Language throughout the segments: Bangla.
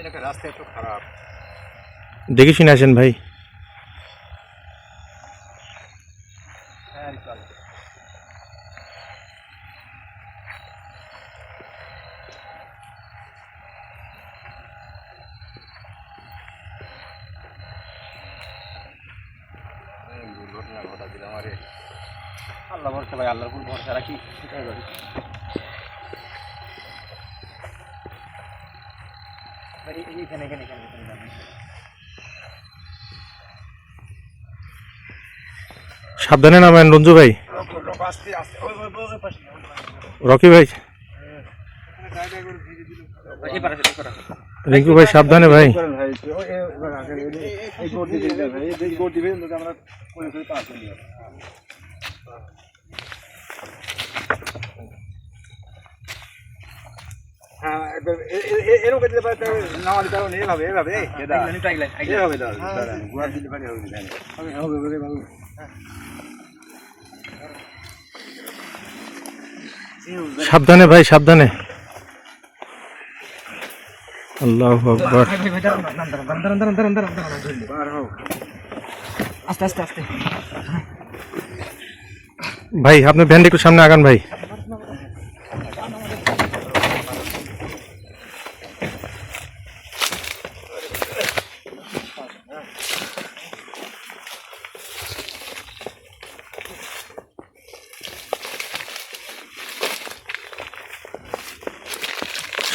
এলাকার রাস্তা এত খারাপ। দেখে শুনে আসেন ভাই। হ্যাঁ চল। দুর্ঘটনা ঘটা দিলাম আরে। আল্লাহ ভরসা ভাই, আল্লাহর উপর ভরসা রাখি সেটাই করি। এখানে এখানে এখানে এখানে সাবধানে নামেন রঞ্জু ভাই। রকি ভাই, রিঙ্কু ভাই সাবধানে ভাই। হ্যাঁ এরকম নামার কারণ এভাবে এভাবে এভাবে গুয়ার দিতে পারি হবে। সাবধানে ভাই সাবধানে। আল্লাহু আকবার। আস্তে আস্তে আস্তে ভাই আপনার ভ্যানটা একটু সামনে আগান ভাই।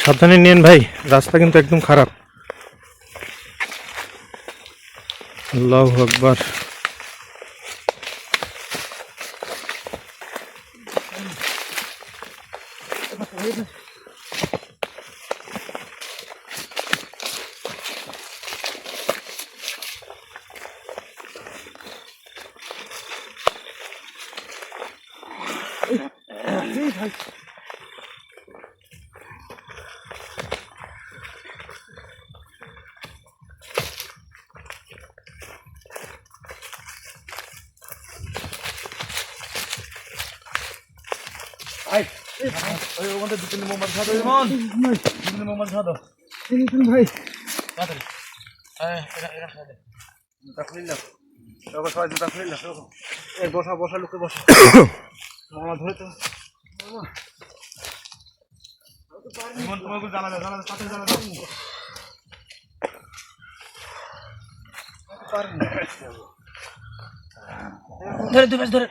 সাবধানে নিন ভাই, রাস্তা কিন্তু একদম খারাপ। আল্লাহু আকবার। ওখানে দু তিন মোমবাতি সাদা যেমন দু তিন মোমবাতি সাদা ভাই তাড়াতাড়ি। হ্যাঁ এটা সাদা জুতা খুলে নাও, সবাই জুতা খুলে নাও। এই বসা বসা লোকে বসা মামা ধরে তো তোমাকে জ্বালা দাও জ্বালা দাও সাথে জ্বালা দাও ধরে ধরে ধরে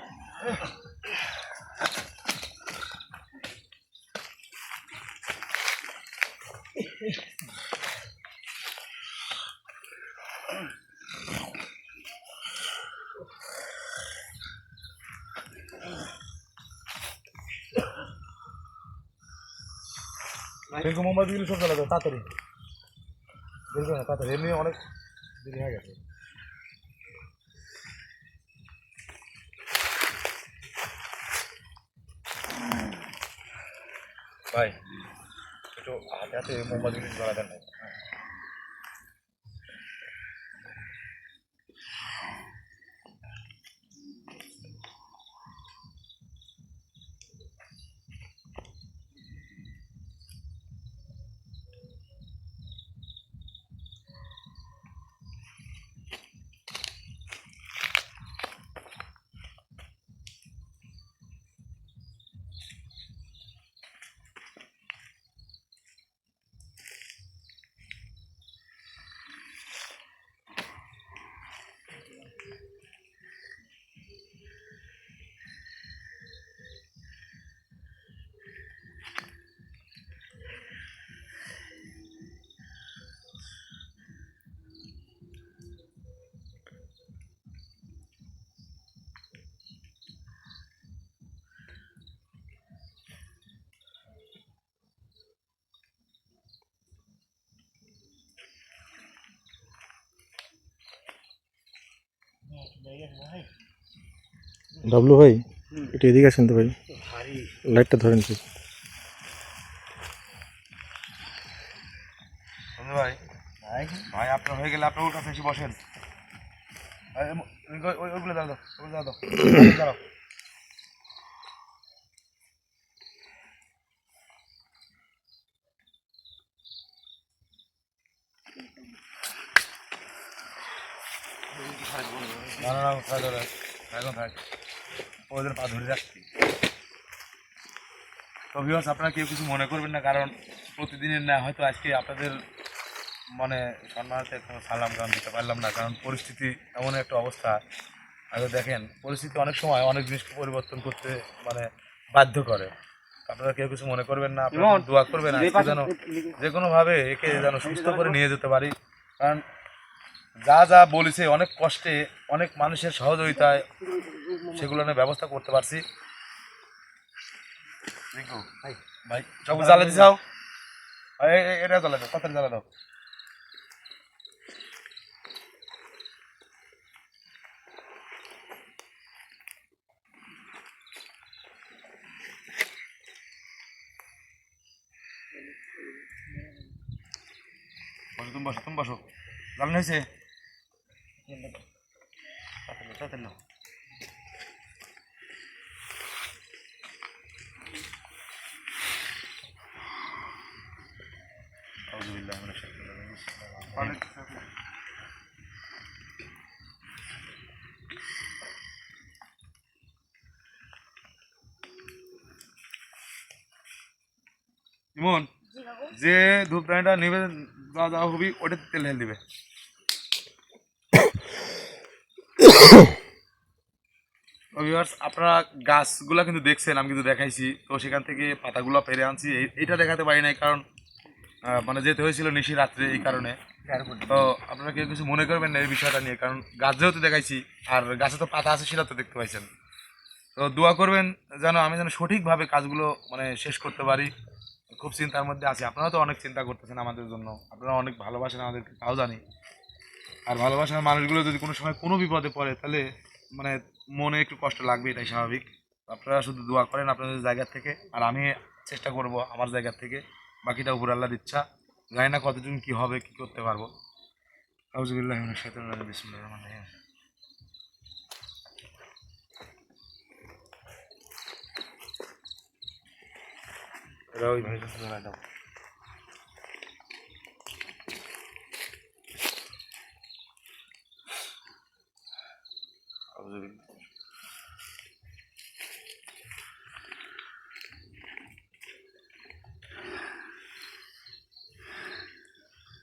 মোমবাতিগুলো সব জ্বালা দাও তাড়াতাড়ি, দেখবে না তাড়াতাড়ি, এমনি অনেক দেরি হয়ে গেছে। ভাই একটু হাতে হাতে মোমবাতিগুলো জ্বালা দেন। ডাবলু ভাই একটু এদিকে আসেন তো ভাই, লাইটটা ধরেন কি। ভাই ভাই আপনার হয়ে গেলে আপনার ওর কাছে এসে বসেন। ওইগুলো দাঁড়াও ওগুলো দাঁড়াও দাঁড়াও। না না এখন থাক ওদের পা ধরে রাখছি। তো ভিউয়ার্স, আপনারা কেউ কিছু মনে করবেন না, কারণ প্রতিদিনের না হয়তো আজকে আপনাদের মানে সম্মানার্থে কোনো সালাম গান দিতে পারলাম না, কারণ পরিস্থিতি এমন একটা অবস্থা। আগে দেখেন, পরিস্থিতি অনেক সময় অনেক জিনিসকে পরিবর্তন করতে মানে বাধ্য করে। আপনারা কেউ কিছু মনে করবেন না, আপনারা দোয়া করবেন আজকে যেন যে কোনোভাবে একে যেন সুস্থ করে নিয়ে যেতে পারি। কারণ যা যা বলেছে অনেক কষ্টে, অনেক মানুষের সহযোগিতায় সেগুলো নিয়ে ব্যবস্থা করতে পারছি। ভাই সব জ্বালা দিছাও, এটা জ্বালা দাও, কথা জ্বালা দাও। বসো, তুমি বসো, তুমি বসো। জ্বালানো হয়েছে? তাড়াতাড়ি নাও। আউযুবিল্লাহি মিনাশ শাইতানির রাজিম। ইমন, যে ধূপদানিটা নেবে যা হবি ওটা তেল ঢেলে দিবে। ভিউয়ার্স, আপনারা গাছগুলা কিন্তু দেখছেন, আমি কিন্তু দেখাইছি। তো সেখান থেকে পাতাগুলো পেরে আনছি, এইটা দেখাতে পারি নাই কারণ মানে যেতে হয়েছিল নিশি রাত্রে, এই কারণে। তো আপনারা কেউ কিছু মনে করবেন না এই বিষয়টা নিয়ে, কারণ গাছ যেহেতু দেখাইছি আর গাছে তো পাতা আছে সেটা তো দেখতে পাইছেন। তো দোয়া করবেন যেন আমি যেন সঠিকভাবে কাজগুলো মানে শেষ করতে পারি। খুব চিন্তার মধ্যে আছি। আপনারা তো অনেক চিন্তা করতেছেন আমাদের জন্য, আপনারা অনেক ভালোবাসেন আমাদেরকে, তাও জানি। আর ভালোবাসার মানুষগুলো যদি কোনো সময় কোনো বিপদে পড়ে তাহলে মানে মনে একটু কষ্ট লাগবে, এটাই স্বাভাবিক। আপনারা শুধু দোয়া করেন আপনাদের জায়গা থেকে, আর আমি চেষ্টা করব আমার জায়গা থেকে। বাকিটা উপর আল্লাহর ইচ্ছা, জানি না কতজন কি হবে, কি করতে পারবো। আউযুবিল্লাহি মিনাশ শাইতানির রাজিম। বিসমিল্লাহির রহমানির রহিম। এরা ওই ভাই জ্বালায় দাও। আউযুবিল্লাহ।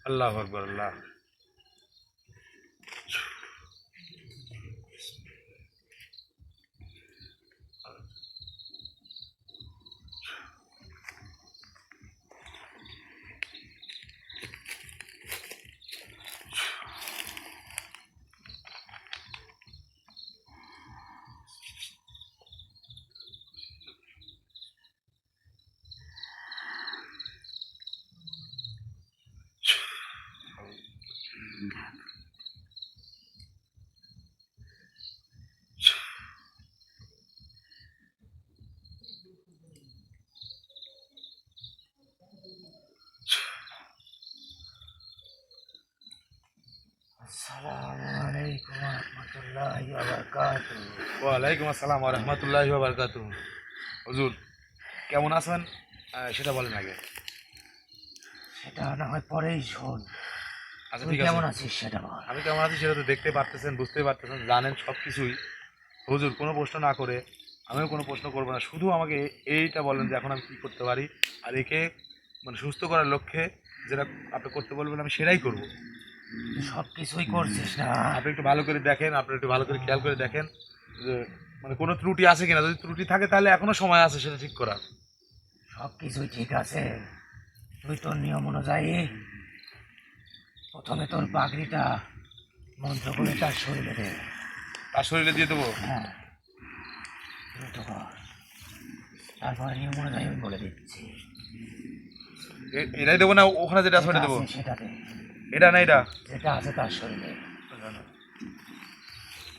আল্লাহু আকবার, আল্লাহ। ওয়ালাইকুম আসসালাম ওয়া রাহমাতুল্লাহি ওয়া বারাকাতুহু। হুজুর কেমন আছেন সেটা বলেন আগে। সেটা না হয় পরেই শোন। আচ্ছা তুই ঠিক আছে, কেমন আছিস সেটা বল। আমি কেমন আছি সেটা তো দেখতে পারতেছেন, বুঝতে পারতেছেন, জানেন সব কিছুই। হুজুর কোনো প্রশ্ন না করে আমিও কোনো প্রশ্ন করবো না, শুধু আমাকে এইটা বলেন যে এখন আমি কী করতে পারি, আর একে মানে সুস্থ করার লক্ষ্যে যেটা আপনি করতে বলবেন আমি সেটাই করবো। তুই সব কিছুই করছিস না। আপনি একটু ভালো করে দেখেন, আপনি একটু ভালো করে খেয়াল করে দেখেন যে মানে কোনো ত্রুটি আছে কিনা। যদি ত্রুটি থাকে তাহলে এখনো সময় আছে সেটা ঠিক করার। সব কিছুই ঠিক আছে। তুই তোর নিয়ম অনুযায়ী প্রথমে তোর পাগড়িটা মন্ত্র করে তার শরীরে দে। তার শরীরে দিয়ে দেবো? হ্যাঁ, দ্রুত কর। তারপরে নিয়ম অনুযায়ী আমি বলে দিচ্ছি। এটাই দেবো না ওখানে যেটা আছে ওটা দেবো? সেটা দে। এটা না এটা যেটা আছে তার শরীরে।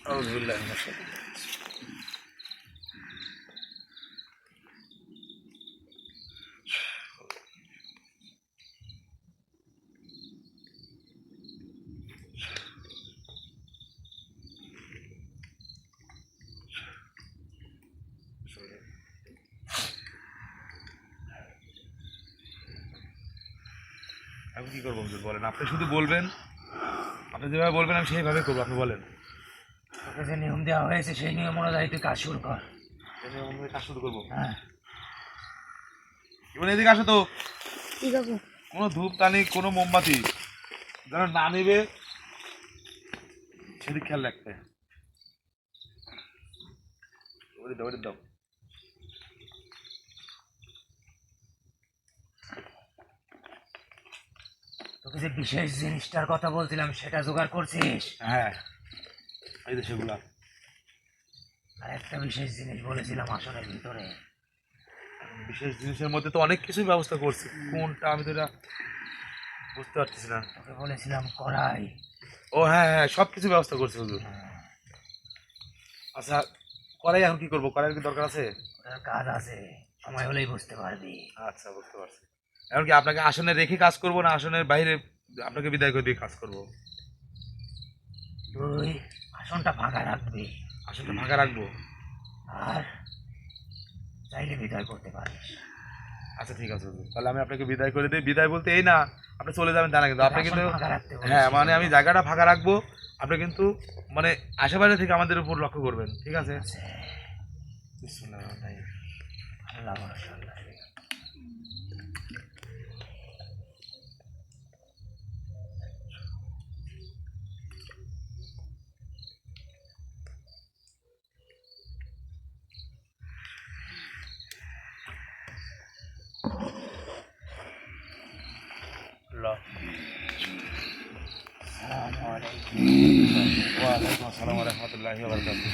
আউযুবিল্লাহি মিনাশ শাইতানির রাজিম। আমি কি করবো হুজুর বলেন, আপনি শুধু বলবেন, আপনি যেভাবে বলবেন আমি সেইভাবে করবো, আপনি বলেন। তোকে যে নিয়ম দেওয়া হয়েছে সেই নিয়ম অনুযায়ী তুই কাজ শুরু কর। কাজ শুরু করবো। হ্যাঁ এবার এদিকে আসো তো, কি কাকু? কোনো ধূপ টানি কোনো মোমবাতি যেন না নিবে সেদিক খেয়াল রাখতে। ওরে দাও, ওরে দাও। তোকে যে বিশেষ জিনিসটার কথা বলছিলাম সেটা জোগাড় করছিস? হ্যাঁ এই যে সেগুলা। আর একটা বিশেষ জিনিস বলেছিলাম আসনের ভিতরে। বিশেষ জিনিসের মধ্যে তো অনেক কিছুই ব্যবস্থা করছি, কোনটা আমি তো এটা বুঝতে পারতেছি না। তোকে বলেছিলাম কড়াই। ও হ্যাঁ হ্যাঁ, সব কিছু ব্যবস্থা করছি হুজুর। আচ্ছা কড়াই এখন কি করবো? কড়াইয়ের কি দরকার আছে? ওটার কাজ আছে, সময় হলেই বুঝতে পারবি। আচ্ছা বুঝতে পারছি। এখন কি আপনাকে আসনে রেখে কাজ করব না আসনের বাইরে আপনাকে বিদায় করে দিয়ে কাজ করব? তুই আসনটা ফাঁকা রাখবি আসনটা ফাঁকা রাখবো। আর চাইলে বিদায় করতে পারিস। আচ্ছা ঠিক আছে হুজুর, তাহলে আমি আপনাকে বিদায় করে দিই। বিদায় বলতে এই না আপনি চলে যাবেন তা না, কিন্তু আপনি কিন্তু আসন ফাঁকা রাখতে বলেছি। হ্যাঁ মানে আমি জায়গাটা ফাঁকা রাখবো, আপনি কিন্তু মানে আশেপাশে থেকে আমাদের উপর লক্ষ্য করবেন, ঠিক আছে? বিসমিল্লাহির রহমানির রহিম। আল্লাহ ভরসা, আল্লাহ। আল্লাহ। আসসালামু আলাইকুম। ওয়ালাইকুম আসসালাম ওয়া রাহমাতুল্লাহি ওয়া বারাকাতুহু।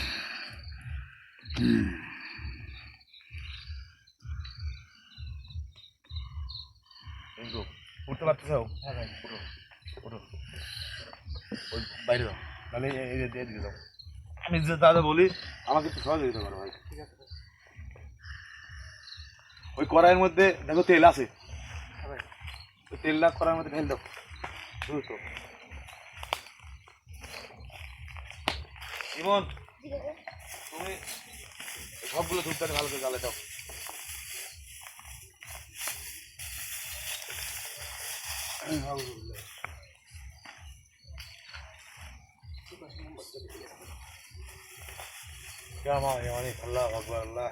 কিন্তু উঠতে পারতেছো? হ্যাঁ ভাই। উঠো, উঠো। ওই বাইরে যাও, তাহলে এই যে দিয়ে দাও। আমি যে দাদা বলি আমাকে একটু সহযোগিতা করো ভাই, ঠিক আছে? ওই কড়াইয়ের মধ্যে দেখো তেল আছে, ওই তেলটা কড়াইয়ের মধ্যে ঢেলে দাও দ্রুত। ইমন তুমি সবগুলো ধূপদানি ভালো করে জ্বালে দাও। অনেক আল্লাহ আকবার আল্লাহ।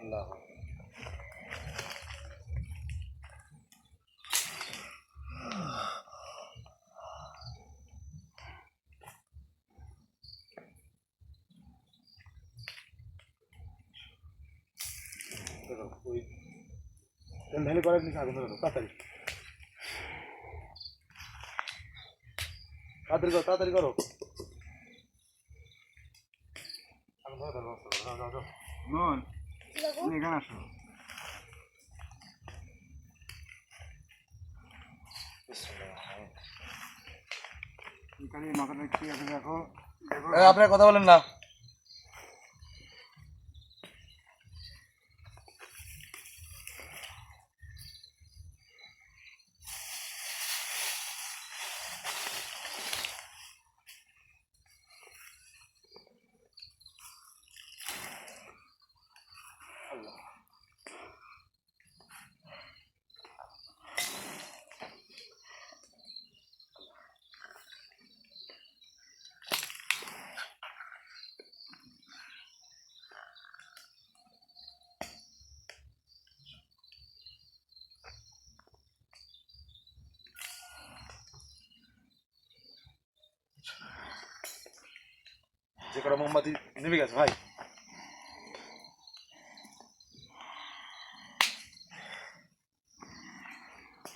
আল্লাহ ওই তেল ঢেলে করে নিচে আগুন ধরে দাও, তাড়াতাড়ি তাড়াতাড়ি করো, তাড়াতাড়ি করো। আগুন ধরে দাও, যাও যাও যাও। মন তুমি এখানে আসো। মাথাটা ঠিক আছে দেখো। আপনার কথা বলেন না। যে কটা মোমবাতি নেমে গেছে ভাই,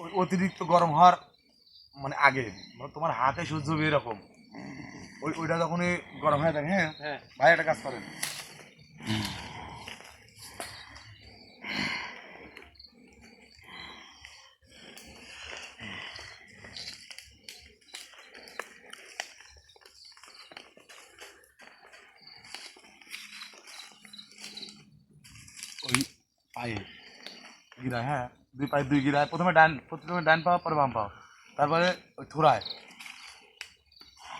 ওই অতিরিক্ত গরম হওয়ার মানে আগে মানে তোমার হাতে সহ্য হবে এরকম ওইটা যখনই গরম হয়ে থাকে, হ্যাঁ হ্যাঁ ভাই একটা কাজ করেন, ওই পায়ে গিরায়, হ্যাঁ 2 পায়ে 2 গিরায়, প্রথমে ডান পাও পরে বাম পাও, তারপরে ওই থোড়ায়,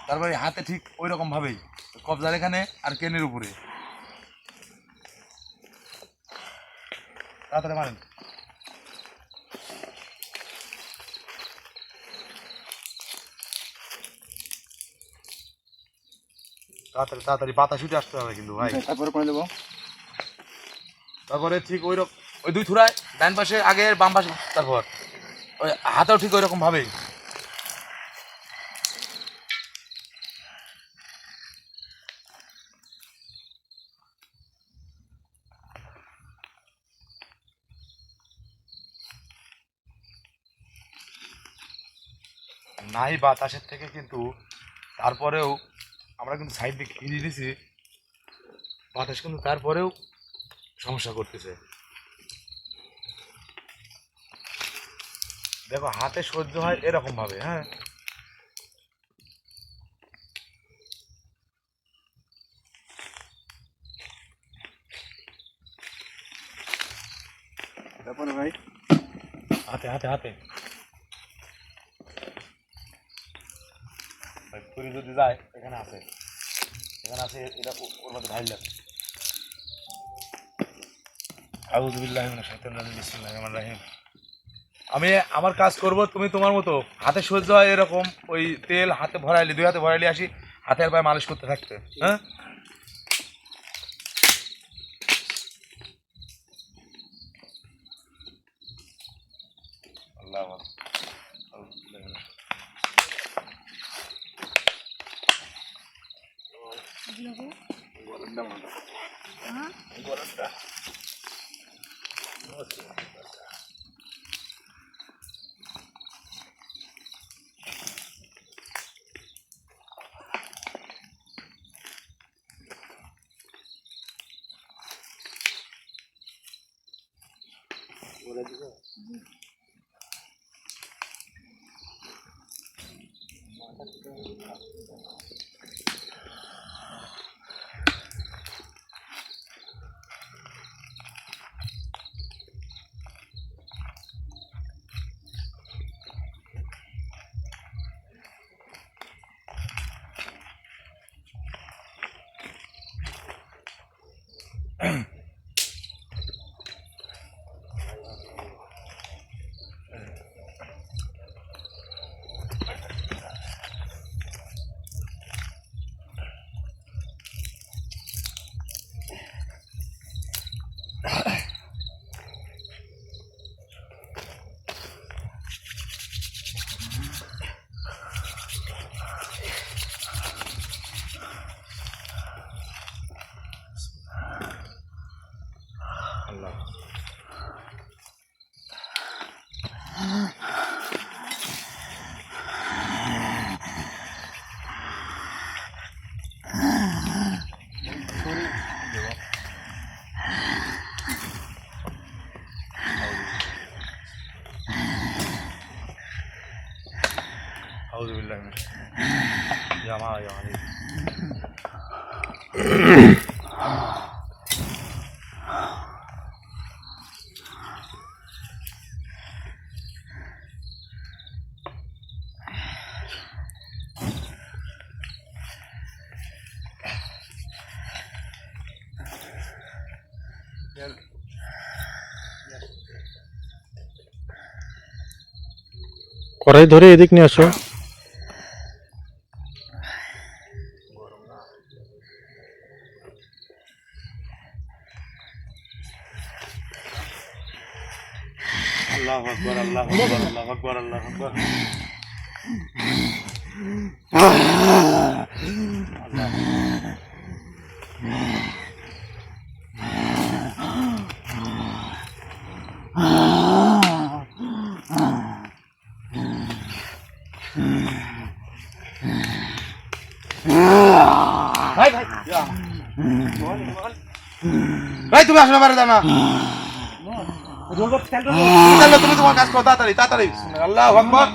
তারপরে হাতে ঠিক ওই রকম ভাবেই কবজার এখানে আর কেনের উপরে তাড়াতাড়ি মারেন। তাড়াতাড়ি তাড়াতাড়ি পাতা ছুটে আসতে হবে কিন্তু ভাই। তারপরে করে দেবো। তারপরে ঠিক ওই 2 থুড়ায় ডান পাশে আগে বাম পাশে, তারপর ওই হাতেও ঠিক ওই রকম ভাবেই। নাই বাতাসের থেকে কিন্তু তারপরেও আমরা কিন্তু সাইড দিকে ফিরিয়ে দিছি, বাতাস কিন্তু তারপরেও সমস্যা করতেছে। দেখো হাতে সহ্য হয় এরকম ভাবে, হ্যাঁ তারপরে ভাই হাতে হাতে হাতে পুরি যদি যায় এখানে আছে, এখানে আছে, এটা ওর মধ্যে ঢাইল। আউযু বিল্লাহি মিনাশ শাইতানির রাজিম, বিসমিল্লাহির রহমানির রহিম। আমি আমার কাজ করব, তুমি তোমার মতো হাতে সহ্য হয় এরকম ওই তেল হাতে ভরাইলে, 2 হাতে ভরাইলে আসি, হাতে আর পায়ে মালিশ করতে থাকতে, হ্যাঁ আল্লাহ আল্লাহ। আউযু বিল্লাহি মিনাশ শাইতানির রাজিম। ইয়া মা ইয়া আলী। কড়াই ধরে এদিক নিয়ে আসো। আল্লাহু আকবার, আল্লাহু আকবার, আল্লাহু আকবার, আল্লাহু আকবার। আল্লাহ ভাই তুমি আসলে পারে না তুমি তোমার কাজ করো তাড়াতাড়ি তাড়াতাড়ি আল্লাহু আকবার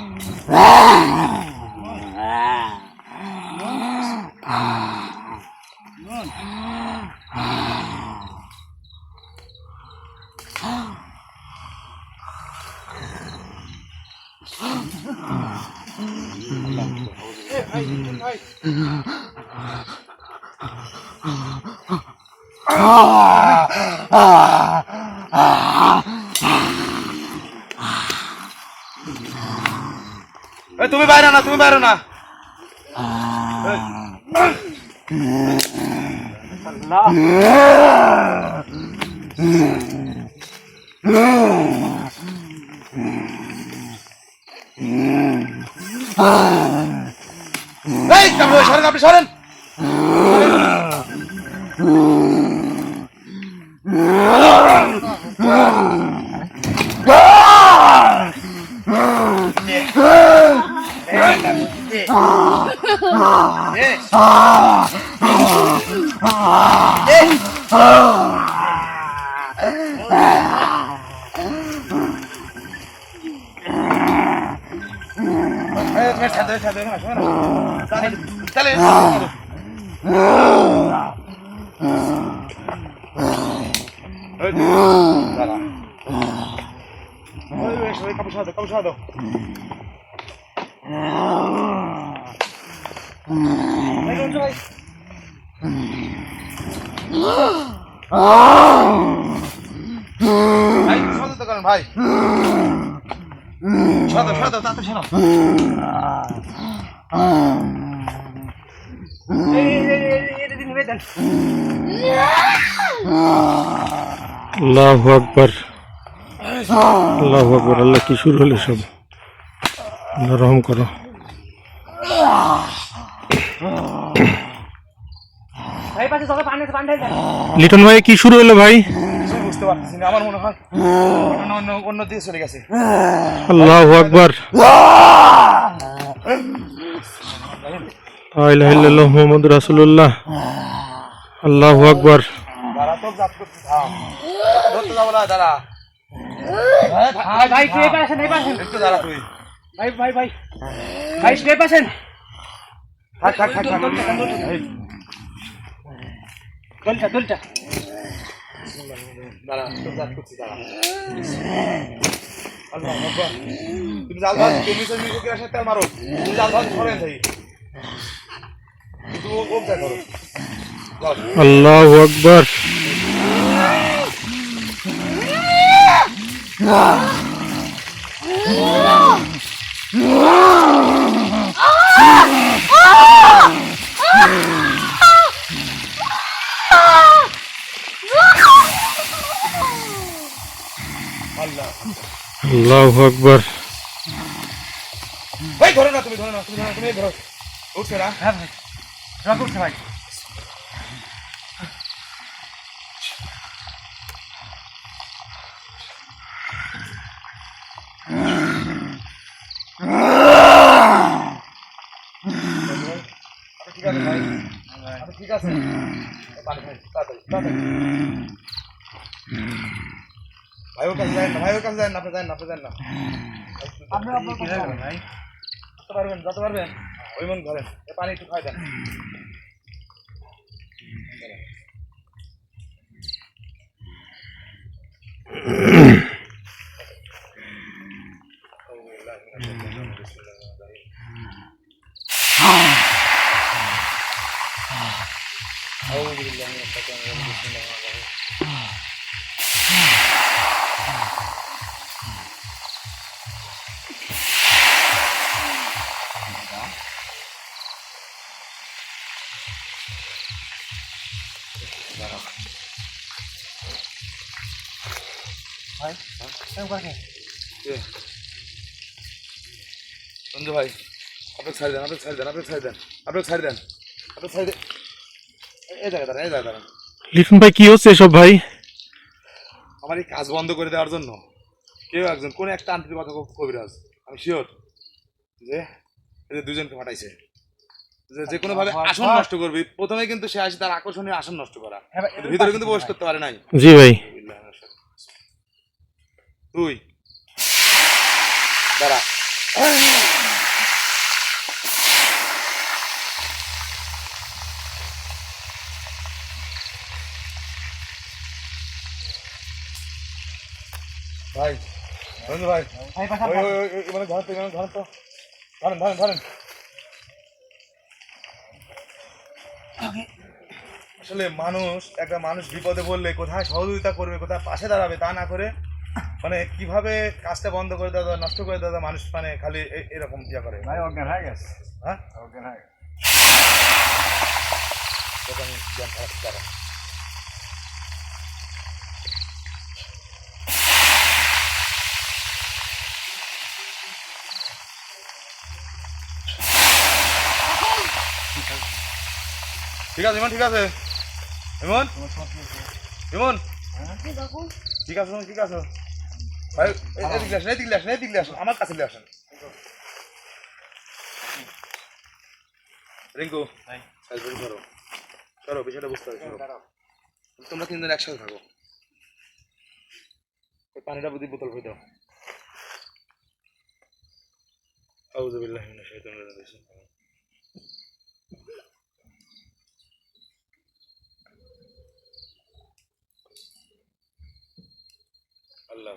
তুমি বাইরে না তুমি বাইরে না আপনি সরেন ভাই আল্লাহু আকবার আল্লাহু আকবার আল্লাহ কি শুরু হলো সব আল্লাহ রহম করো লিটন ভাই কি শুরু হলো ভাই বুঝতে পারতেছি না আমার মনে হয় অন্য দিকে চলে গেছে আল্লাহু আকবার লা ইলাহা ইল্লাল্লাহ মুহাম্মাদুর রাসূলুল্লাহ আল্লাহু আকবার দাঁড়া তো জাত করতে থাম ধরতে যাবো না দাঁড়া ভাই কে পাশেন এই পাশেন একটু দাঁড়া তুই ভাই ভাই ভাই ভাই কে পাশেন থাক থাক থাক থাক দলটা দাঁড়া তো জাত করছি দাঁড়া আল্লাহ আকবার তুমি জাল ভাত তুমি মিশে আসে তেল মারো তুমি জাল ভাত ধরেন থাকি তুমি ও যা করো আল্লাহু আকবার আল্লাহু আকবার ভাই ধরে না তুমি ধরে না তুমি ধরো উঠছে না হ্যাঁ ভাই রাগ করছে ভাই ঠিক আছে ভাই ঠিক আছে পানি খাই তাড়াতাড়ি ভাই ওর কাছে যান না ভাই ওর কাছে যান না আপনি যান না আপনি আপনার কি যাবেন ভাই যেতে পারবেন ওই মন ধরেন পানি একটু খাই দেন সঞ্জু ভাই আপনি ছাড় দেন এই জায়গা দাঁড়ান লিটন ভাই কি হচ্ছে এসব ভাই আমার এই কাজ বন্ধ করে দেওয়ার জন্য কেউ একজন কোন একটা আন্টির কথা কবিরাজ আমি শিওর যে এদের দুজনকে পাঠাইছে যে কোনো ভাবে আসন নষ্ট করবি, প্রথমে কিন্তু সে আসে তার আকর্ষণীয় আসন নষ্ট করা, কিন্তু ভিতরে কিন্তু প্রবেশ করতে পারে নাই। জি ভাই। তুই দাঁড়া। ভাই বন্ধু ভাই, মানে ধরেন তো, ধরেন তো, ধরেন ধরেন ধরেন। আসলে একটা মানুষ বিপদে পড়লে কোথায় সহযোগিতা করবে, কোথায় পাশে দাঁড়াবে তা না করে মানে কিভাবে কাজটা বন্ধ করে দেওয়া যায়, নষ্ট করে দেওয়া যায়, মানুষ মানে খালি এরকম ইয়া করে। ভাই অজ্ঞান হয়ে গেছে। হ্যাঁ অজ্ঞান হয়ে গেছে। জ্ঞান খারাপ করা। ঠিক আছে ইমন, ঠিক আছে ইমন, ইমন ঠিক আছে, ঠিক আছে ভাই। এদিকে আসেন, এদিকে আসেন, এদিকে আসেন, আমার কাছে আসেন। রিঙ্কু ধরো, সরো, বিষয়টা বুঝতে হবে। তোমরা তিনজন একসাথে থাকো। পানিটা বুদ্ধি বোতল হয়ে দাও। আউযু বিল্লাহি মিনাশ শাইতানির রাজিম। আল্লাহ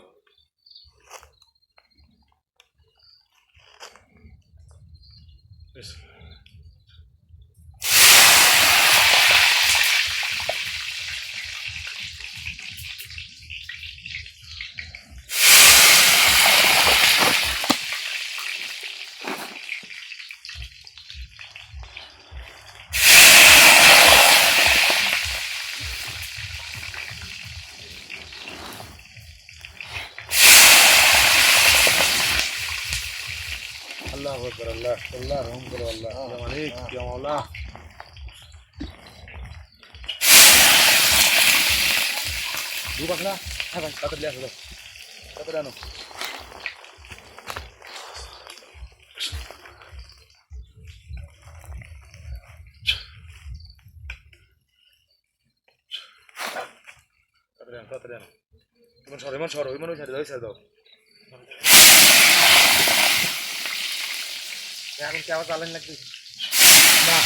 আল্লাহু আকবার। আল্লাহ আল্লাহ রহম করো। আল্লাহ ইয়া মালিক ইয়া মাওলা। দু বাংলা। হ্যাঁ ভাই, তাড়াতাড়ি আসো, তাড়াতাড়ি আনো। তাড়াতাড়ি আনো, তাড়াতাড়ি আনো। ইমন সরো, ইমন সরো, ইমন ওই সাইডে দাও, ওই সাইডে দাও। এখন কি আবার চালান লাগবে না?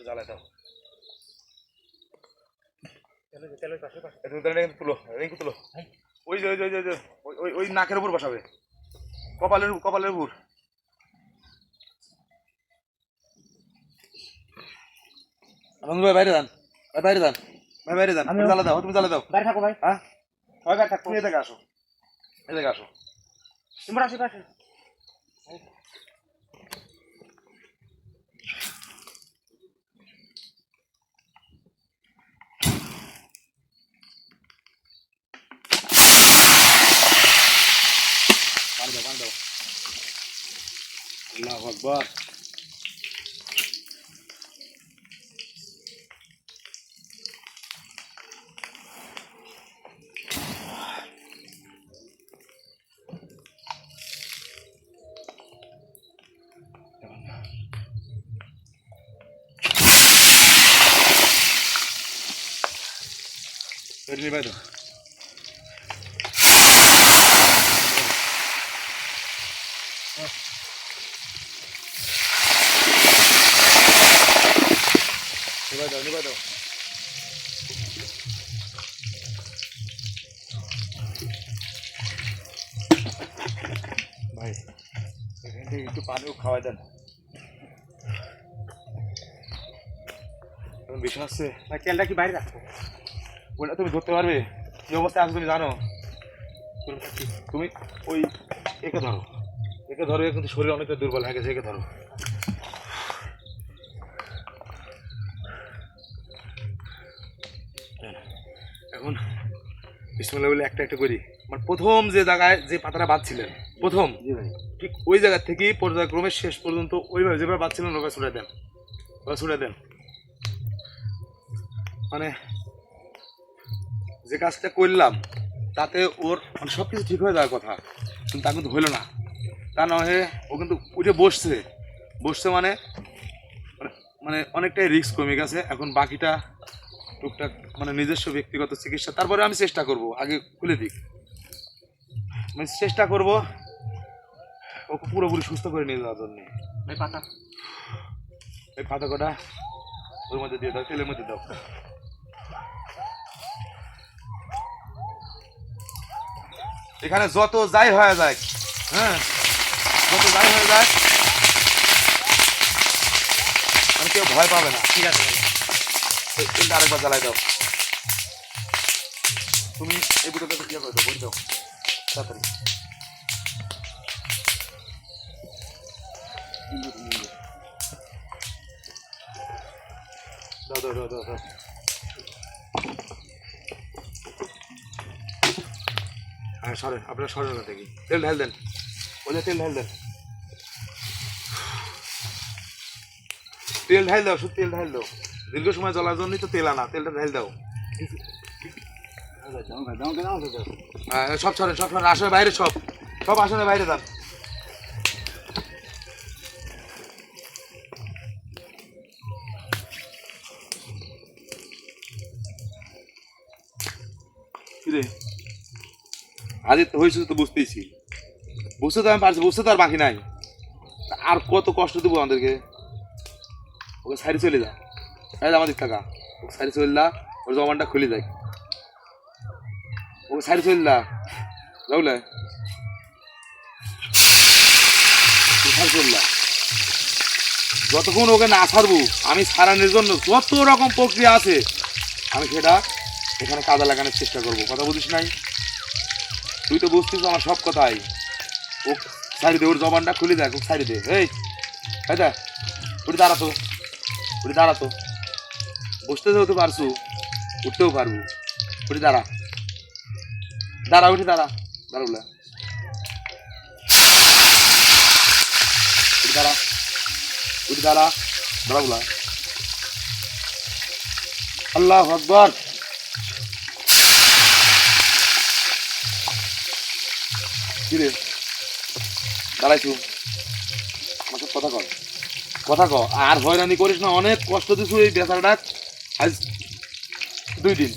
জ্বালায় দাও। তুলো, রিঙ্কু তুলো। ওই যে ওই যে ওই যে ওই নাকের উপর বসাবে, কপালের উপর। বন্ধু ভাই বাইরে যান, ভাই বাইরে যান, ভাই বাইরে যান। তুমি জ্বালা দাও, তুমি জ্বালা দাও। বাইরে থাকো ভাই। হ্যাঁ ভাই বাইরে থাকো। তুমি এদিকে আসো, এদিকে আসো। তোমরা আসো পাশে। পানি দাও, পানি দাও। আল্লাহু আকবার। নিবাই দাও। নিবাই দাও, নিবাই দাও। ভাই এখান থেকে একটু পানিও খাওয়াই দেন। বিষয় আসছে ভাই তেলটা কি বাইরে রাখো? ওটা তুমি ধরতে পারবে? কি অবস্থায় আসবে তুমি জানো? তুমি ওই একে ধরো, একে ধরো। কিন্তু শরীর অনেকটা দুর্বল হয়ে গেছে, একে ধরো। এখন বিসমিল্লাহ বলে একটা একটা করি মানে প্রথম যে জায়গায় যে পাতাটা বাঁধছিলেন প্রথম ঠিক ওই জায়গা থেকে পর্যায়ক্রমে শেষ পর্যন্ত ওইভাবে যেভাবে বাঁধছিলেন ওভাবে ছুটে দেন, ওভাবে ছুটে দেন। মানে যে কাজটা করলাম তাতে ওর মানে সব কিছু ঠিক হয়ে যাওয়ার কথা, কিন্তু তা কিন্তু হইল না। তা নয় ও কিন্তু উঠে বসছে, বসছে মানে মানে অনেকটাই রিস্ক কমে গেছে। এখন বাকিটা টুকটাক মানে নিজস্ব ব্যক্তিগত চিকিৎসা, তারপরে আমি চেষ্টা করব আগে খুলে দিক, মানে চেষ্টা করব ওকে পুরোপুরি সুস্থ করে নিয়ে যাওয়ার জন্য। এই পাতা কটা ওর মধ্যে দিয়ে দাও, তেলের মধ্যে দাও। এখানে যত যাই হয়ে যায়, হ্যাঁ যত যাই হয়ে যায় মানে কেউ ভয় পাবে না। ঠিক আছে, তেলটা আরেকবার জ্বালাই দাও। তুমি এই বুটোটা ক্লিয়ার করে দাও, বই দাও তাড়াতাড়ি। দাও দাও দাও দাও দাও। হ্যাঁ সরেন, আপনার সরেন না দেখি। তেল ঢাল দেন, ওদের তেল ঢাল দেন, তেল ঢাল দাও, শুধু তেল ঢাল দাও। দীর্ঘ সময় জ্বলার জন্যই তো তেল আনা, তেলটা ঢাল দাও। হ্যাঁ সব সরেন, সব সরেন, আসনের বাইরে সব, সব আসনের বাইরে যান। কিরে আজ তো হয়েছে তো বুঝতেইছি, বুঝতে তো আমি পারছি, বুঝতে তো আর বাকি নাই। আর কত কষ্ট দেবো আমাদেরকে? ওকে সাইডে চলে যা, সাইডে আমাদের টাকা, ওকে সাইডে চলে যা, ওর জমানটা খুলে যায়। ওকে সাইডে চলে যা, বুঝলে যতক্ষণ ওকে না ছাড়বো আমি ছাড়ানোর জন্য যত রকম প্রক্রিয়া আছে আমি সেটা এখানে কাজে লাগানোর চেষ্টা করবো। কথা বুঝিস নাই? তুই তো বুঝতিস আমার সব কথাই। ও সাইড দে, ওর জবানটা খুলে দেখ, ও সাইড দে। এই দা উঠে দাঁড়াতো, উঠে দাঁড়াতো, বসতে যেতে পারছু, উঠতেও পারবো। উঠে দাঁড়া, দাঁড়া, উঠে দাঁড়া, দাঁড়াবলা, উঠে দাঁড়া, উঠে দাঁড়া, দাঁড়াবলা। আল্লাহু আকবার। কিরে দাঁড়াইছু, আমার সাথে কথা কর, কথা কর, আর হয়রানি করিস না। অনেক কষ্ট দিছু এই বেচারাটা, আজ 2 দিন,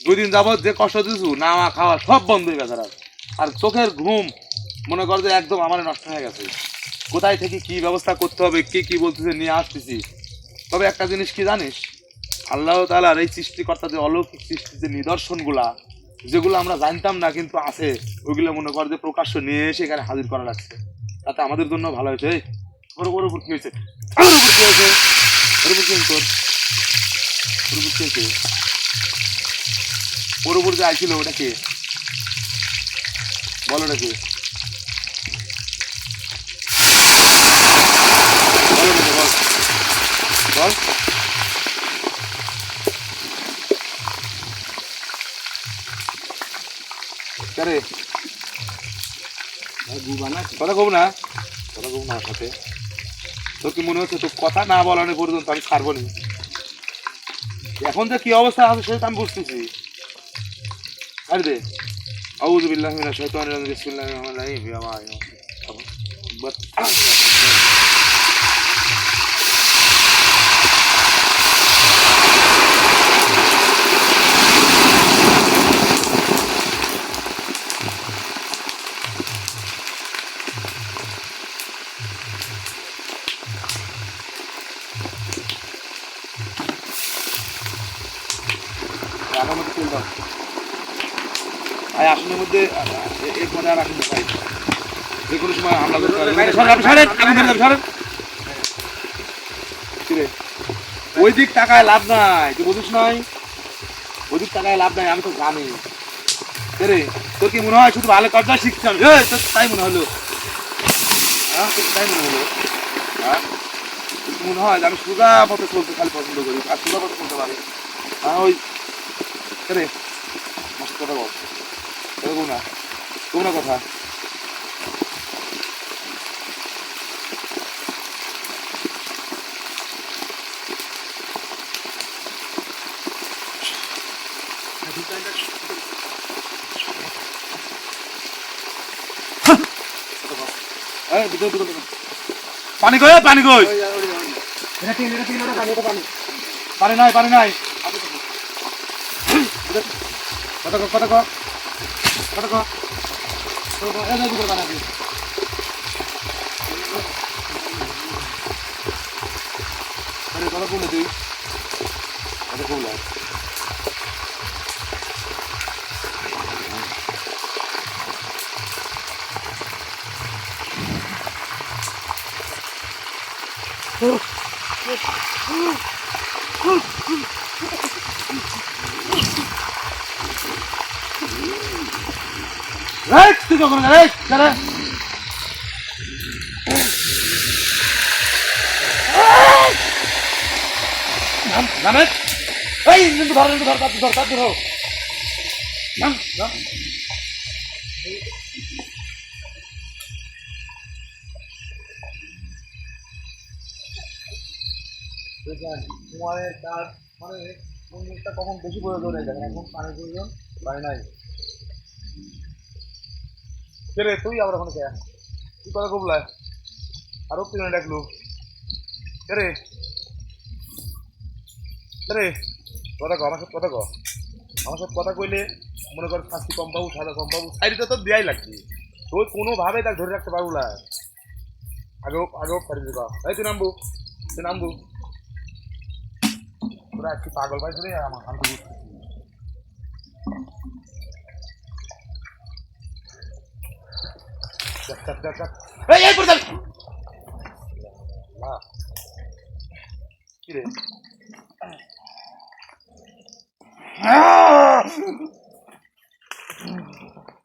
2 দিন যাবত যে কষ্ট দিছু, নাওয়া খাওয়া সব বন্ধ হয়ে বেচারা। আর চোখের ঘুম মনে কর যে একদম আমার নষ্ট হয়ে গেছে। কোথায় থেকে কি ব্যবস্থা করতে হবে, কে কি বলতেছে নিয়ে আসতেছি। তবে একটা জিনিস কি জানিস, আল্লাহ তাআলার এই সৃষ্টিকর্তাদের অলৌকিক সৃষ্টির যে নিদর্শনগুলা, যেগুলো আমরা জানতাম না কিন্তু আছে, ওইগুলো মনে কর যে প্রকাশ্য নিয়ে এসে এখানে হাজির করা লাগছে। তাতে আমাদের জন্য ভালো হয়েছে। ওর উপর কি হয়েছে? ওর উপর কি হয়েছে? ওর উপর কি হয়েছে? ওর উপর কি হয়েছে? ওর উপর যে আইছিল ওটা কে? বলো ওটা কে? বল বল। কে কথা কব না, কথা কব না সাথে। তোর কি মনে হচ্ছে তোর কথা না বলানো পর্যন্ত আমি ছাড়বো না? এখন যে কি অবস্থা আছে সেটা আমি বুঝতেছি। আরে দে আউযু বিল্লাহি মিনাশ শাইতানির রাজিম, বিসমিল্লাহির রহমানির রহিম। ইয়া মা'আ আগার মধ্যে তেল দাও ভাই, আসনের মধ্যে এরপরে আর আসেন ভাই, যে কোনো সময় হামলা করতে পারে। ওই দিক টাকায় লাভ নাই, তুই বুঝিস নাই? ওই দিক টাকায় লাভ নাই, আমি তো জানি। রে তোর কি মনে হয় শুধু ভালো কাজটা শিখছিলাম? তোর তাই মনে হলো? হ্যাঁ তোর তাই মনে হলো? হ্যাঁ মনে হয় যে আমি সোজা পথে চলতে খালি পছন্দ করি, আর সোজা পথে চলতে পারি? হ্যাঁ ওই রে কথা বল, তোমরা কথা পানি কই পানি কই পানি নাই পানি নাই কত কত কত কত কত কত তুই কত কমলা তুই কখন নামে এই ধর ধর ধর ধর ধর নাম নাম কখন বেশি প্রয়োজন হয়ে যাবে এখন পানি প্রয়োজন পানি নাই রে তুই আবার ওখানে কে তুই কথা কবলা আরো পিছনে ডাকলু রে রে কথা কো আমার সাথে কথা কো আমার সাথে কথা কইলে মনে কর শাস্তি কম পাবো সাদা কম পাবো সাইডে তো দেয়াই লাগবে তুই কোনোভাবে তাকে ধরে রাখতে পারবো না আগেও আগেও পারি দিবা এই তুই নামবো তোরা একটু পাগল পাইছ রে আমার হালকা বুঝতে এই পড়ে কি রে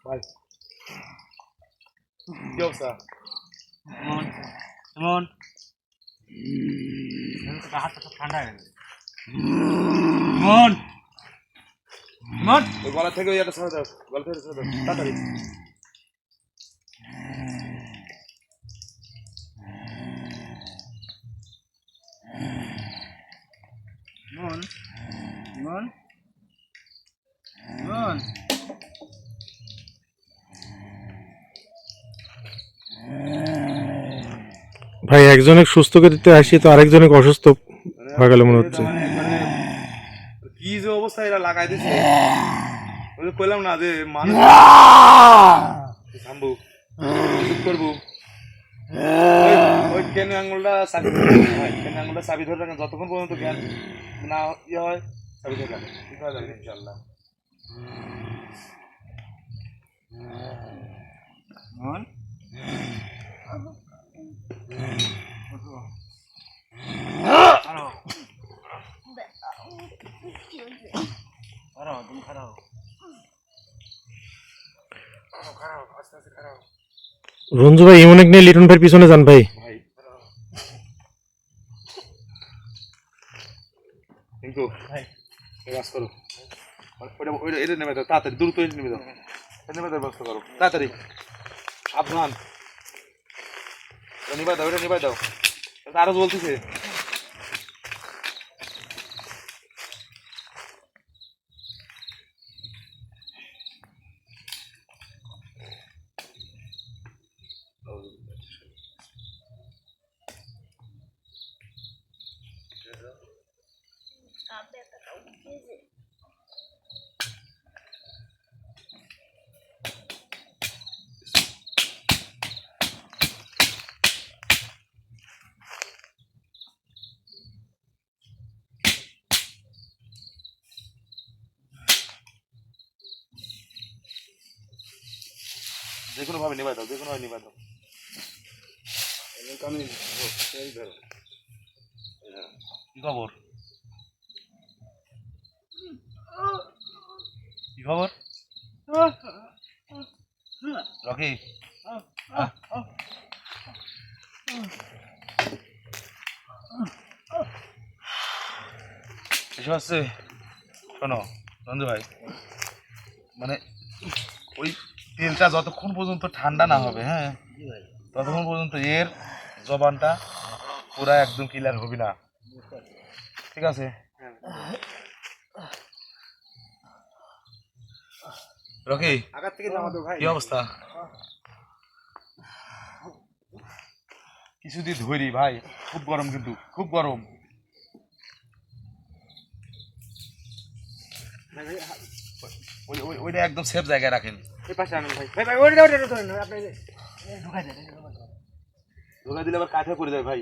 ভাই কি অবস্থা এমন হাতটা ঠান্ডা হয়ে গেছে মন মন গলা থেকে ওই একটা সরে দাও গলা থেকে সরে দাও তাড়াতাড়ি মন মন মন ভাই একজনের সুস্থ করতে আসি তো আরেকজনকে অসুস্থ হয়ে গেল মনে হচ্ছে। কি যে অবস্থা এরা লাগাই দিছে ওই যে কইলাম না যে মানুষ থামবো চুপ করবো ওই কেন আঙুলটা চাবি কেন আঙুলটা চাবি ধরে রাখেন যতক্ষণ পর্যন্ত জ্ঞান না ইয়ে হয় চাবি ধরে রাখেন ঠিক হয়ে যাবে ইনশাল্লাহ মন রঞ্জু ভাই এমন এক নিয়ে লিটন ভাইয়ের পিছনে যান ভাই। কিন্তু কাজ করো ওইটা এটা নেমে দাও তাড়াতাড়ি দ্রুত এটা নেমে দাও নেমে দাও ব্যবস্থা করো তাড়াতাড়ি সাবধান নিবাই দাও এটা নিবাই দাও আরো বলতেছে যে কোনো ভাবে নিবাই দাও যে কোনো ভাবে নিবাই দাও কি খবর কি খবর রকি এসব আসছে শোনো রঞ্জু ভাই মানে ওই তেলটা যতক্ষণ পর্যন্ত ঠান্ডা না হবে, হ্যাঁ, ততক্ষণ পর্যন্ত এর জবানটা পুরা একদম ক্লিয়ার হবে না, ঠিক আছে? রকি, কি অবস্থা? কিছুদিন ধরি ভাই, খুব গরম, কিন্তু খুব গরম। ওইটা একদম সেফ জায়গায় রাখেন। ঢোকা দিলে আবার কাঠে পড়ে যায় ভাই।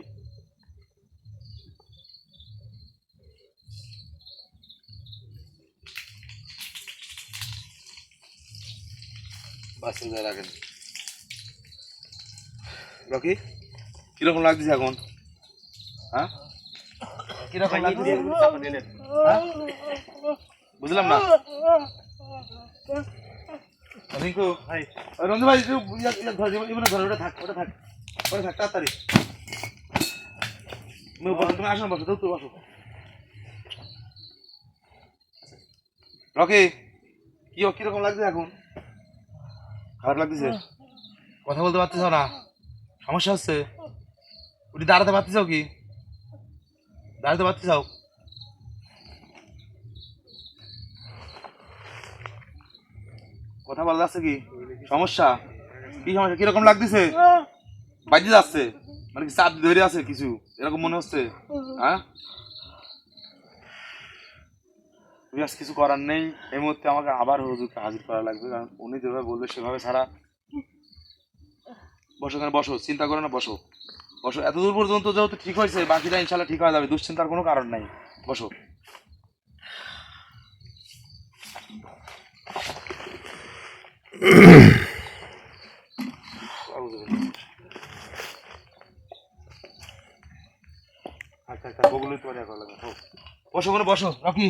বাসের জায়গায় রাখেন। রকি, কিরকম লাগতেছে এখন? হ্যাঁ, কিরকম লাগতেছে? হ্যাঁ? বুঝলাম না। রিঙ্কু ভাই, রঞ্জু ভাই, ওটা থাক, ওটা থাক, ওটা থাক, তাড়াতাড়ি তুমি আসো, বসো, তো বসো। রকি, কিরকম লাগছে এখন? খারাপ লাগতেছে? কথা বলতে পারতেছ না? সমস্যা হচ্ছে? উঠি দাঁড়াতে পারতেছাও কি? দাঁড়াতে পারতেছাও? কথা বলা যাচ্ছে কি? সমস্যা কি? সমস্যা কিরকম লাগতেছে? বাজে যাচ্ছে মানে কি? চাপ ধরে আছে কিছু এরকম মনে হচ্ছে? হ্যাঁ, কিছু করার নেই। এই মুহূর্তে আমাকে আবার হুজুরকে হাজির করা লাগবে, কারণ উনি যেভাবে বলবে সেভাবে ছাড়া। বসো, এখানে বসো, চিন্তা করো না, বসো বসো। এত দূর পর্যন্ত যেহেতু ঠিক হয়েছে, বাকিটা ইনশাল্লাহ ঠিক হয়ে যাবে, দুশ্চিন্তার কোনো কারণ নাই। বসো। আচ্ছা, বগুলো তো বসো, কোনো বসো। রকি,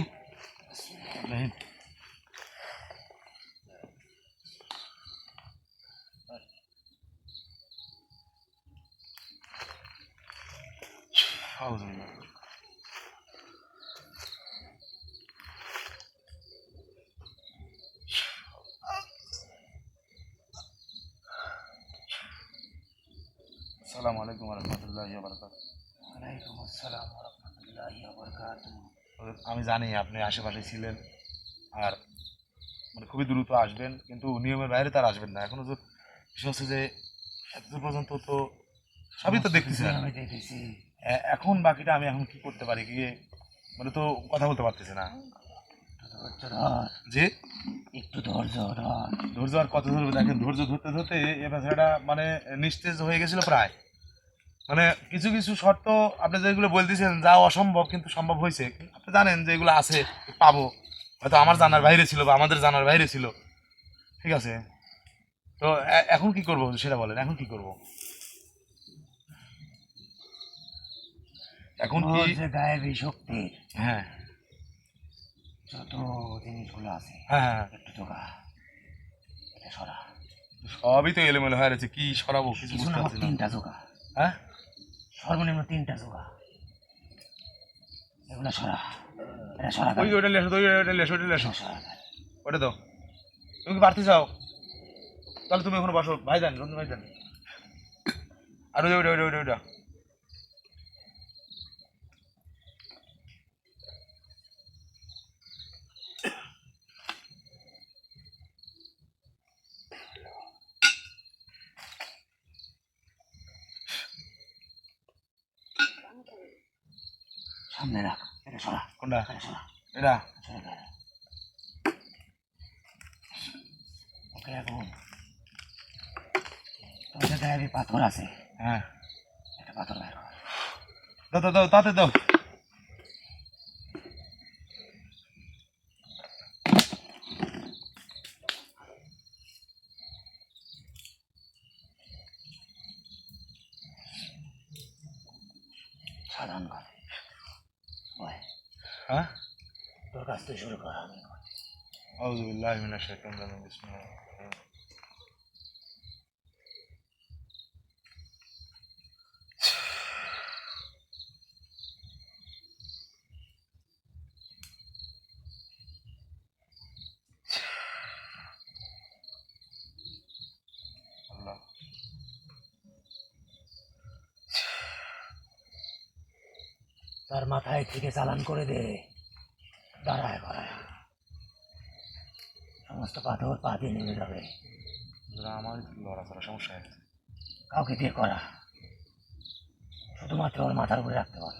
আসসালামু আলাইকুম রহমতুল্লাহি ওয়া বারাকাতুহু। ওয়ালাইকুম আসসালাম ওয়া রাহমাতুল্লাহি ওয়া বারাকাতুহু। আমি জানি আপনি আশেপাশে ছিলেন, আর মানে খুবই দ্রুত আসবেন, কিন্তু নিয়মের বাইরে তার আসবেন না। এখনো যে বিষয় হচ্ছে যে এতদূর পর্যন্ত তো সবই তো দেখতেছেন। আমি দেখেছি। এখন বাকিটা আমি এখন কি করতে পারি? গিয়ে মানে তো কথা বলতে পারতেছে না। ধৈর্য ধর, যে একটু ধৈর্য ধর। ধৈর্য আর কত ধরবে? দেখেন, ধৈর্য ধরতে ধরতে এ ব্যাপারটা মানে নিস্তেজ হয়ে গেছিল প্রায়। মানে কিছু কিছু শর্ত আপনি যেগুলো বলতেছেন যা অসম্ভব, কিন্তু সম্ভব হয়েছে। আপনি জানেন যে এগুলো আছে, পাবো, হয়তো আমার জানার বাইরে ছিল বা আমাদের জানার বাইরে ছিল, ঠিক আছে? তো এখন কি করবো সেটা বলেন, এখন কি করব? এখন কি? ওর যে গায়েবী শক্তির হ্যাঁ যত জিনিসগুলো আছে, হ্যাঁ হ্যাঁ, একটু জোগা, এটা সরা। সবই তো এলোমেলো হয়ে রয়েছে, কি সরাবো কিছু কিছু বুঝতে না হোক, পারছি না। 3টা জোগা, হ্যাঁ, সর্বনিম্ন 3টা জোগা, এগুলো সরা। এটা সরা ওই গায়ে, ওইটা লেসো, ওইটা লেসো, ওইটা লেসো, সরা গায়ে। ওটা দাও। তুমি কি পারতে চাও? তাহলে তুমি এখনো বসো, ভাই যান, রঞ্জন ভাই যান। আর ওইটা ওইটা ওইটা ওইটা সামনে রাখ, এটা সরা, কোনটা? এটা সরা, এটা সরা গায়ে। ওকে, এখন তোর যে গায়েবী পাথর আছে, হ্যাঁ, একটা পাথর বের কর। দাও দাও দাও, তাতে দাও। সাধন কর, বয়, হ্যাঁ, তোর কাছ থেকে শুরু কর, আমি করি। আউযু বিল্লাহি মিনাশ শাইতানির রাজিম, বিসমিল্লাহির রহমানির রহিম। তার মাথায় থেকে চালান করে দে, দাঁড়ায় করায় সমস্ত পাথর পা দিয়ে নেমে যাবে। আমার লড়াচড়া সমস্যা হয়ে গেছে। কাউকে দিয়ে করা, শুধুমাত্র ওর মাথার উপরে রাখতে বল।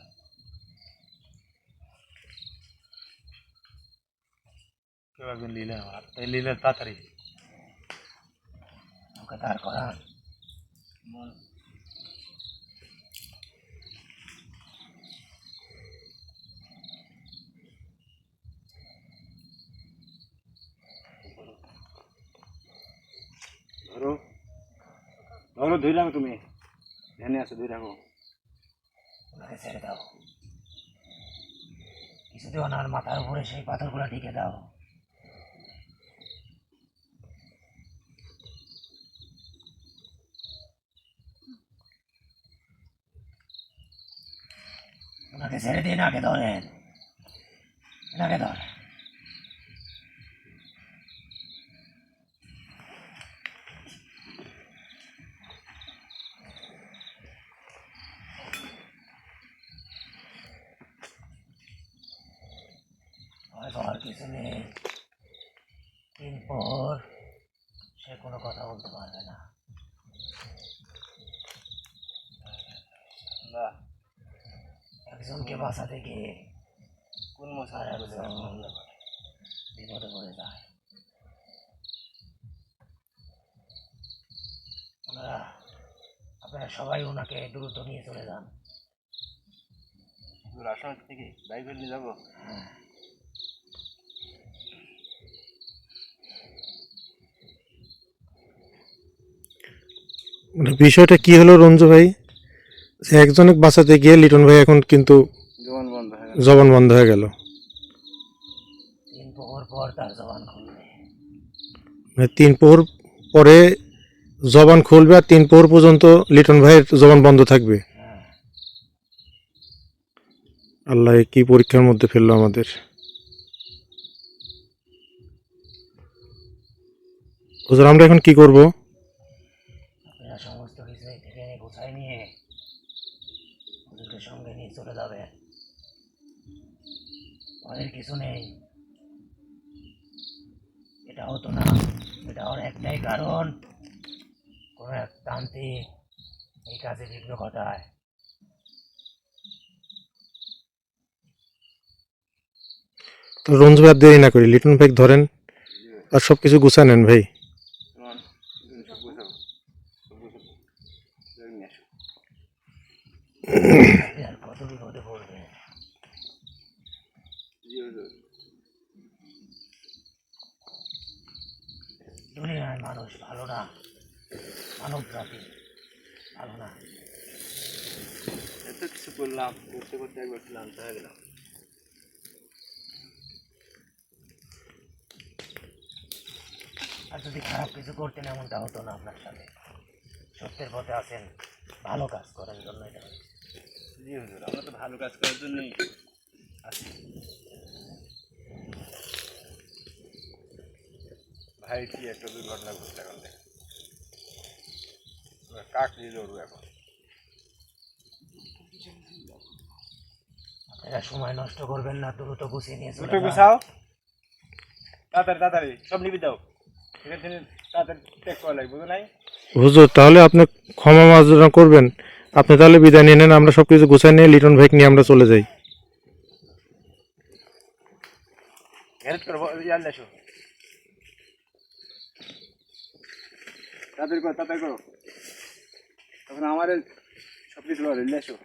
কেউ একজন নিলেন আমার, এই নিলেন তাড়াতাড়ি। ওকে দাঁড় করা। ধরো ধরো, ধরে রাখো, তুমি ধ্যানে আছো, ধরে রাখো। ওনাকে ছেড়ে দাও, কিছুতে ওনার মাথার উপরে সেই পাথরগুলো ঢেকে দাও। ওনাকে ছেড়ে দিন, আগে ধরেন, এনাকে ধর। আর কিছু নেই, 3 প্রহর সে কোনো কথা বলতে পারবে না। একজনকে বাঁচাতে গিয়ে কোন আর মশাই একজন বিপদে পড়ে যায়। আপনারা সবাই ওনাকে দ্রুত নিয়ে চলে যান। রাসায়নিক থেকে বাইক নিয়ে যাবো। মানে বিষয়টা কি হলো রঞ্জু ভাই, যে একজনকে বাঁচাতে গিয়ে লিটন ভাই এখন কিন্তু জবান বন্ধ হয়ে গেল। 3 প্রহর পর তার জবান খুলবে। মানে 3 প্রহর পরে জবান খুলবে আর 3 প্রহর পর্যন্ত লিটন ভাইয়ের জবান বন্ধ থাকবে। আল্লাহ কি পরীক্ষার মধ্যে ফেললো আমাদের। হুজুর আমরা এখন কি করব? আপনারা সমস্ত কিছু থেকে গোছায় নিয়ে হুজুরকে সঙ্গে নিয়ে চলে যাবে। ওদের কিছু নেই, এটা হতো না, এটা ওর একটাই কারণ, কোনো এক তান্ত্রিক এই কাজে বিঘ্ন ঘটায়। তো রঞ্জু ভাই আর দেরি না করি, লিটন ভাই ধরেন আর সব কিছু গুছায় নেন ভাই। আপনি আর কত বিপদে পড়বেন। দুনিয়ার মানুষ ভালো না, মানব জাতি ভালো না। এত কিছু করলাম, করতে করতে একবার ক্লান্ত হয়ে গেলাম। আর যদি খারাপ কিছু করতেন এমনটা হতো না আপনার সাথে। সত্যের পথে আছেন, ভালো কাজ করার জন্য এটা হয়েছে। জি হুজুর, আমরা তো ভালো কাজ করার জন্যই আছি। ভাই কি একটা দুর্ঘটনা ঘটলে এখন দেখ, কাকলি লড়ু এখন। আপনারা সময় নষ্ট করবেন না, দ্রুত গুছিয়ে নিয়ে চলে দুটো যান। গুছাও, তাড়াতাড়ি তাড়াতাড়ি সব নিবি দাও, এখান থেকে তাড়াতাড়ি টেক করা লাগবে, বুঝো নাই? হুজুর তাহলে আপনি ক্ষমা মার্জনা করবেন, আপনি তাহলে বিদায় নিয়ে নেন, আমরা সব কিছু গুছাই নিয়ে লিটন ভাইকে নিয়ে আমরা চলে যাই। হেল্প করবো, জানলে এসো, তাড়াতাড়ি করো, তাড়াতাড়ি করো, তখন আমার সব কিছু এসো।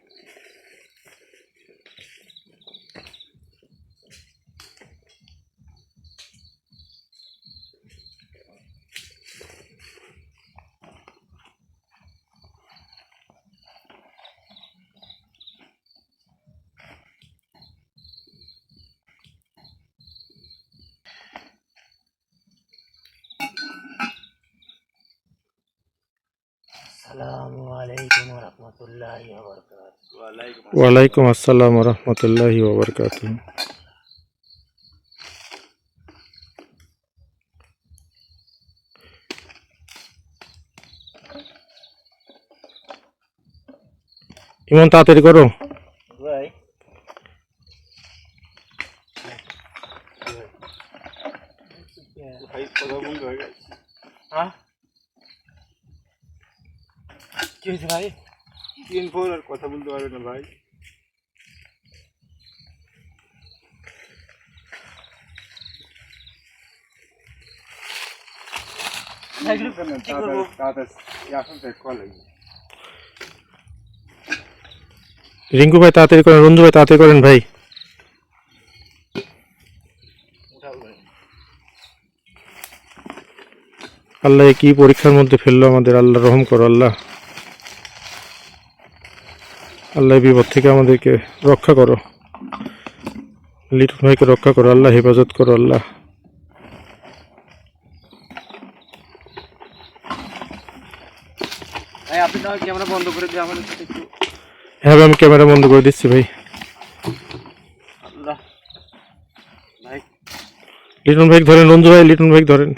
আসসালামু আলাইকুম ওয়া রাহমাতুল্লাহি ওয়া বারাকাতুহু। ওয়ালাইকুম আসসালাম ওয়া রাহমাতুল্লাহি ওয়া বারাকাতুহু। ইমন তাড়াতাড়ি করো। ভাই ভাই কথা বন্ধ হয়ে গেছে। হ্যাঁ কি হয়েছে ভাই? দিন পর আর কথা বলতে পারবে না ভাই। কি করবো? রিঙ্কু ভাই তাড়াতাড়ি করেন, রঞ্জু ভাই তাড়াতাড়ি করেন ভাই। আল্লাহ এ কি পরীক্ষার মধ্যে ফেললো আমাদের, আল্লাহ রহম করো আল্লাহ। আল্লাহ এই বিপদ থেকে আমাদেরকে রক্ষা করো, লিটন ভাইকে রক্ষা করো আল্লাহ, হেফাজত করো আল্লাহ। ভাই আপনি না ক্যামেরা বন্ধ করে দিয়ে আমাদের সাথে একটু। হ্যাঁ ভাই, আমি ক্যামেরা বন্ধ করে দিচ্ছি ভাই। আল্লাহ ভাই লিটন ভাই ধরেন, রঞ্জু ভাই লিটন ভাই ধরেন।